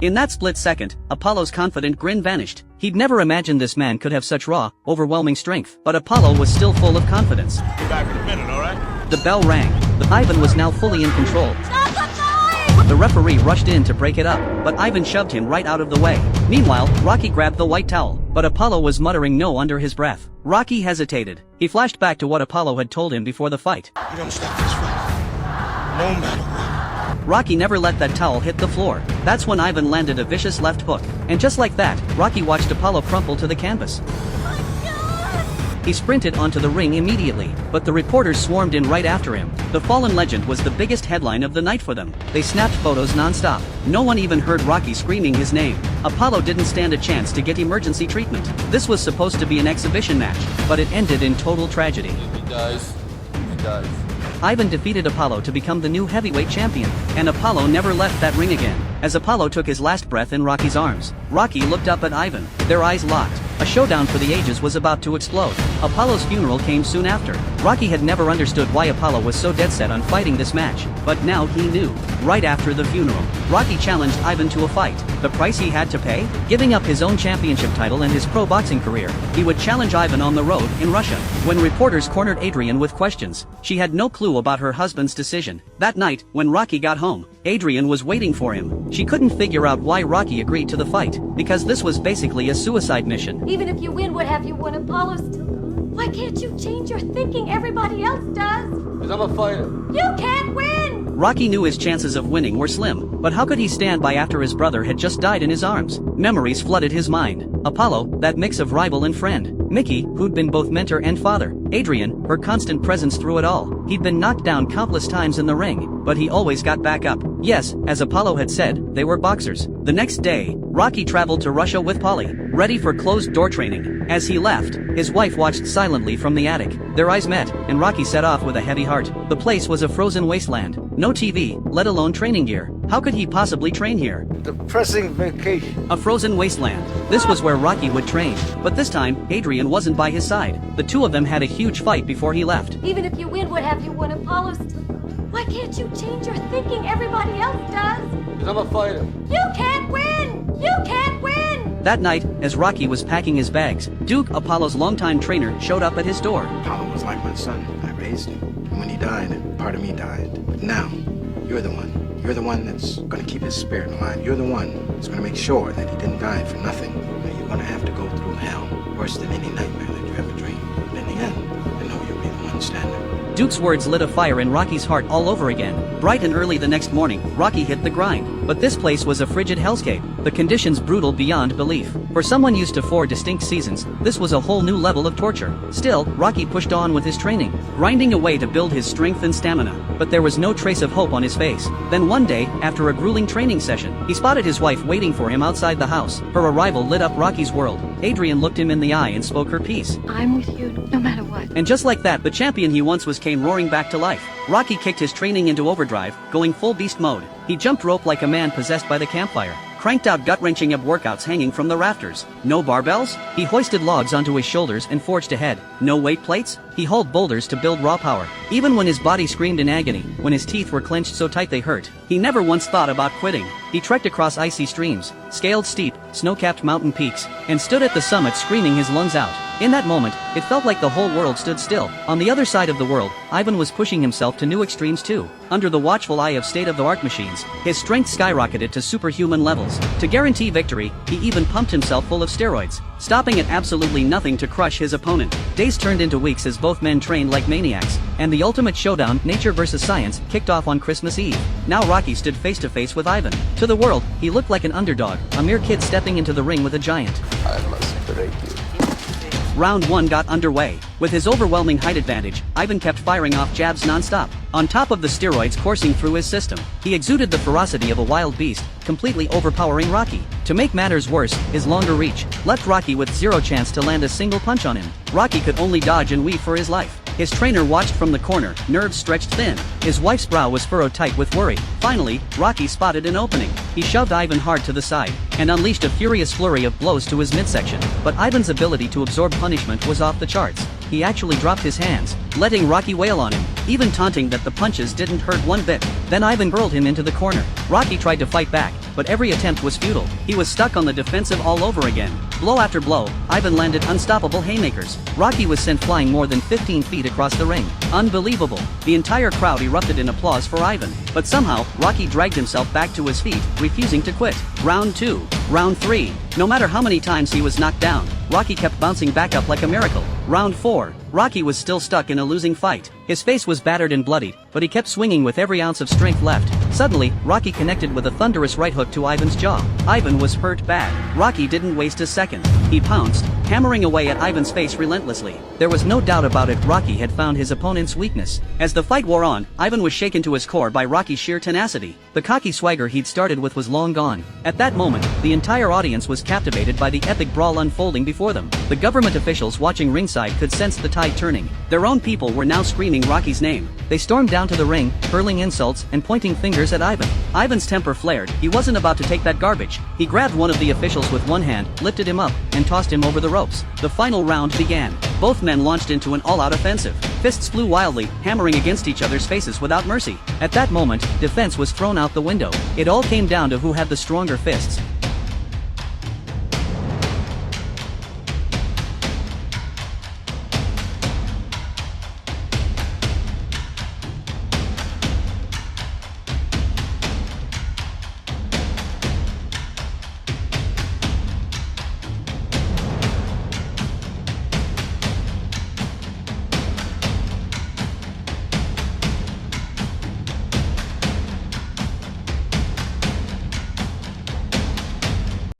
In that split second, Apollo's confident grin vanished. He'd never imagined this man could have such raw, overwhelming strength. But Apollo was still full of confidence. Be back in a minute, alright? The bell rang. Ivan was now fully in control. Stop the fight! The referee rushed in to break it up, but Ivan shoved him right out of the way. Meanwhile, Rocky grabbed the white towel, but Apollo was muttering no under his breath. Rocky hesitated. He flashed back to what Apollo had told him before the fight. You don't stop this fight. No matter what. Rocky never let that towel hit the floor. That's when Ivan landed a vicious left hook. And just like that, Rocky watched Apollo crumple to the canvas. He sprinted onto the ring immediately, but the reporters swarmed in right after him. The fallen legend was the biggest headline of the night for them. They snapped photos non-stop. No one even heard Rocky screaming his name. Apollo didn't stand a chance to get emergency treatment. This was supposed to be an exhibition match, but it ended in total tragedy. He dies. He dies. Ivan defeated Apollo to become the new heavyweight champion, and Apollo never left that ring again. As Apollo took his last breath in Rocky's arms, Rocky looked up at Ivan. Their eyes locked. A showdown for the ages was about to explode. Apollo's funeral came soon after. Rocky had never understood why Apollo was so dead set on fighting this match, but now he knew. Right after the funeral, Rocky challenged Ivan to a fight. The price he had to pay? Giving up his own championship title and his pro boxing career. He would challenge Ivan on the road in Russia. When reporters cornered Adrian with questions, she had no clue about her husband's decision. That night, when Rocky got home, Adrian was waiting for him. She couldn't figure out why Rocky agreed to the fight, because this was basically a suicide mission. Even if you win, what have you won? Apollo's still gone. Why can't you change your thinking? Everybody else does. Because I'm a fighter. You can't win! Rocky knew his chances of winning were slim, but how could he stand by after his brother had just died in his arms? Memories flooded his mind. Apollo, that mix of rival and friend. Mickey, who'd been both mentor and father. Adrian, her constant presence through it all. He'd been knocked down countless times in the ring, but he always got back up. Yes, as Apollo had said, they were boxers. The next day, Rocky traveled to Russia with Polly, ready for closed-door training. As he left, his wife watched silently from the attic. Their eyes met, and Rocky set off with a heavy heart. The place was a frozen wasteland. No TV, let alone training gear. How could he possibly train here? Depressing vacation. A frozen wasteland. This was where Rocky would train. But this time, Adrian wasn't by his side. The two of them had a huge fight before he left. Even if you win, what have you won? Apollo's still gone. Why can't you change your thinking? Everybody else does. Because I'm a fighter. You can't win! You can't win! That night, as Rocky was packing his bags, Duke, Apollo's longtime trainer, showed up at his door. Apollo was like my son. I raised him. And when he died, part of me died. But now, you're the one. You're the one that's gonna keep his spirit alive. You're the one that's gonna make sure that he didn't die for nothing. Now you're gonna have to go through hell, worse than any nightmare that you ever dreamed. But in the end, I know you'll be the one standing. Duke's words lit a fire in Rocky's heart all over again. Bright and early the next morning, Rocky hit the grind. But this place was a frigid hellscape. The conditions brutal beyond belief. For someone used to 4 distinct seasons, this was a whole new level of torture. Still, Rocky pushed on with his training, grinding away to build his strength and stamina. But there was no trace of hope on his face. Then one day, after a grueling training session, he spotted his wife waiting for him outside the house. Her arrival lit up Rocky's world. Adrian looked him in the eye and spoke her piece. I'm with you, no matter what. And just like that, the champion he once was came roaring back to life. Rocky kicked his training into overdrive, going full beast mode. He jumped rope like a man possessed by the campfire. Cranked out gut-wrenching ab workouts hanging from the rafters. No barbells? He hoisted logs onto his shoulders and forged ahead. No weight plates? He hauled boulders to build raw power. Even when his body screamed in agony, when his teeth were clenched so tight they hurt, he never once thought about quitting. He trekked across icy streams, scaled steep, snow-capped mountain peaks, and stood at the summit screaming his lungs out. In that moment, it felt like the whole world stood still. On the other side of the world, Ivan was pushing himself to new extremes too. Under the watchful eye of state-of-the-art machines, his strength skyrocketed to superhuman levels. To guarantee victory, he even pumped himself full of steroids, stopping at absolutely nothing to crush his opponent. Days turned into weeks as both men trained like maniacs, and the ultimate showdown, nature versus science, kicked off on Christmas Eve. Now Rocky stood face to face with Ivan. To the world, he looked like an underdog, a mere kid stepping into the ring with a giant. I must break you. Round 1 got underway. With his overwhelming height advantage, Ivan kept firing off jabs non-stop. On top of the steroids coursing through his system, he exuded the ferocity of a wild beast, completely overpowering Rocky. To make matters worse, his longer reach left Rocky with zero chance to land a single punch on him. Rocky could only dodge and weave for his life. His trainer watched from the corner, nerves stretched thin. His wife's brow was furrowed tight with worry. Finally, Rocky spotted an opening. He shoved Ivan hard to the side, and unleashed a furious flurry of blows to his midsection. But Ivan's ability to absorb punishment was off the charts. He actually dropped his hands, letting Rocky wail on him, even taunting that the punches didn't hurt one bit. Then Ivan hurled him into the corner. Rocky tried to fight back, but every attempt was futile. He was stuck on the defensive all over again. Blow after blow, Ivan landed unstoppable haymakers. Rocky was sent flying more than 15 feet across the ring. Unbelievable. The entire crowd erupted in applause for Ivan. But somehow, Rocky dragged himself back to his feet, refusing to quit. Round 2. Round 3. No matter how many times he was knocked down, Rocky kept bouncing back up like a miracle. Round 4. Rocky was still stuck in a losing fight. His face was battered and bloodied, but he kept swinging with every ounce of strength left. Suddenly, Rocky connected with a thunderous right hook to Ivan's jaw. Ivan was hurt bad. Rocky didn't waste a second. He pounced, hammering away at Ivan's face relentlessly. There was no doubt about it, Rocky had found his opponent's weakness. As the fight wore on, Ivan was shaken to his core by Rocky's sheer tenacity. The cocky swagger he'd started with was long gone. At that moment, the entire audience was captivated by the epic brawl unfolding before them. The government officials watching ringside could sense the tide turning. Their own people were now screaming Rocky's name. They stormed down to the ring, hurling insults and pointing fingers at Ivan. Ivan's temper flared. He wasn't about to take that garbage. He grabbed one of the officials with one hand, lifted him up, and tossed him over the ropes. The final round began. Both men launched into an all-out offensive. Fists flew wildly, hammering against each other's faces without mercy. At that moment, defense was thrown out the window. It all came down to who had the stronger fists.